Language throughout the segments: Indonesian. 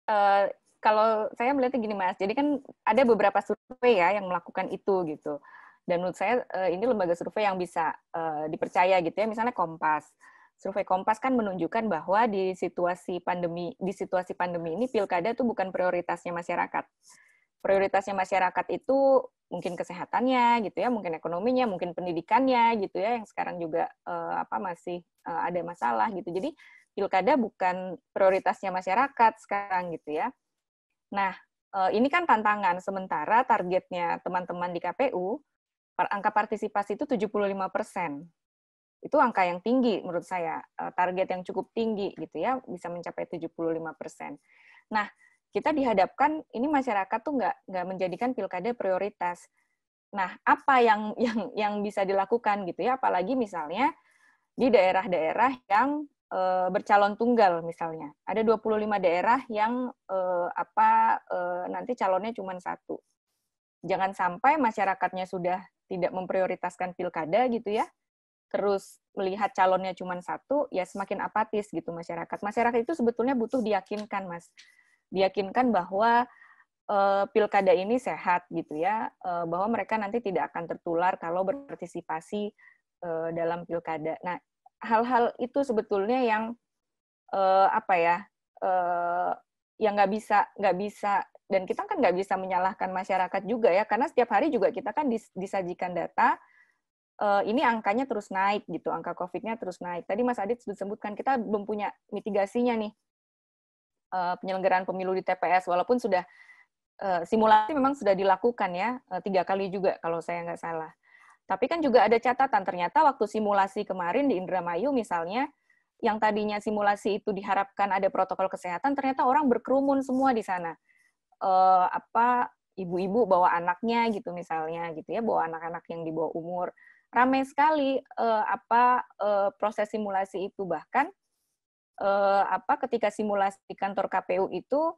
uh, kalau saya melihatnya gini Mas, jadi kan ada beberapa survei ya yang melakukan itu gitu. Dan menurut saya ini lembaga survei yang bisa dipercaya gitu ya, misalnya Kompas. Survei Kompas kan menunjukkan bahwa di situasi pandemi ini pilkada itu bukan prioritasnya masyarakat. Prioritasnya masyarakat itu mungkin kesehatannya gitu ya, mungkin ekonominya, mungkin pendidikannya gitu ya, yang sekarang juga masih ada masalah gitu. Jadi pilkada bukan prioritasnya masyarakat sekarang gitu ya. Nah, ini kan tantangan, sementara targetnya teman-teman di KPU, angka partisipasi itu 75%. Itu angka yang tinggi menurut saya, target yang cukup tinggi gitu ya, bisa mencapai 75%. Nah, kita dihadapkan, ini masyarakat tuh nggak menjadikan pilkada prioritas. Nah, apa yang bisa dilakukan gitu ya, apalagi misalnya di daerah-daerah yang bercalon tunggal misalnya. Ada 25 daerah yang nanti calonnya cuma satu. Jangan sampai masyarakatnya sudah tidak memprioritaskan pilkada gitu ya, terus melihat calonnya cuma satu, ya semakin apatis gitu masyarakat. Masyarakat itu sebetulnya butuh diyakinkan, Mas. Diyakinkan bahwa pilkada ini sehat gitu ya, bahwa mereka nanti tidak akan tertular kalau berpartisipasi dalam pilkada. Nah, hal-hal itu sebetulnya yang yang nggak bisa, dan kita kan nggak bisa menyalahkan masyarakat juga ya, karena setiap hari juga kita kan disajikan data, ini angkanya terus naik gitu, angka COVID-nya terus naik. Tadi Mas Adit sebutkan kita belum punya mitigasinya nih, penyelenggaraan pemilu di TPS, walaupun sudah simulasi memang sudah dilakukan ya, 3 kali juga kalau saya nggak salah. Tapi kan juga ada catatan, ternyata waktu simulasi kemarin di Indramayu misalnya, yang tadinya simulasi itu diharapkan ada protokol kesehatan, ternyata orang berkerumun semua di sana. Ibu-ibu bawa anaknya gitu misalnya gitu ya, bawa anak-anak yang di bawah umur. Ramai sekali proses simulasi itu, bahkan ketika simulasi di kantor KPU itu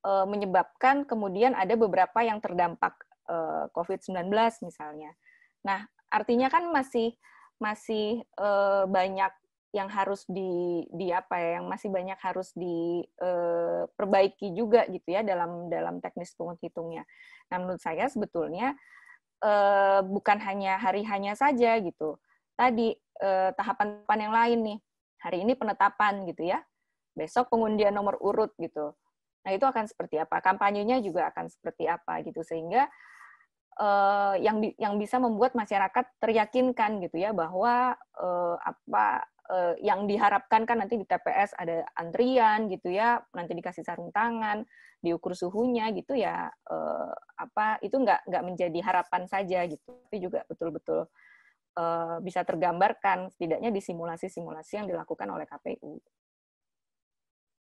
menyebabkan kemudian ada beberapa yang terdampak COVID-19 misalnya. Nah, artinya kan masih banyak yang harus yang masih banyak harus diperbaiki juga gitu ya dalam teknis penghitungnya. Nah, menurut saya sebetulnya bukan hanya hari hanya saja gitu. Tadi tahapan yang lain nih. Hari ini penetapan gitu ya. Besok pengundian nomor urut gitu. Nah, itu akan seperti apa? Kampanyenya juga akan seperti apa gitu, sehingga yang bisa membuat masyarakat teryakinkan gitu ya bahwa yang diharapkan kan nanti di TPS ada antrian gitu ya, nanti dikasih sarung tangan, diukur suhunya gitu ya, itu nggak menjadi harapan saja gitu, tapi juga betul-betul bisa tergambarkan setidaknya di simulasi-simulasi yang dilakukan oleh KPU.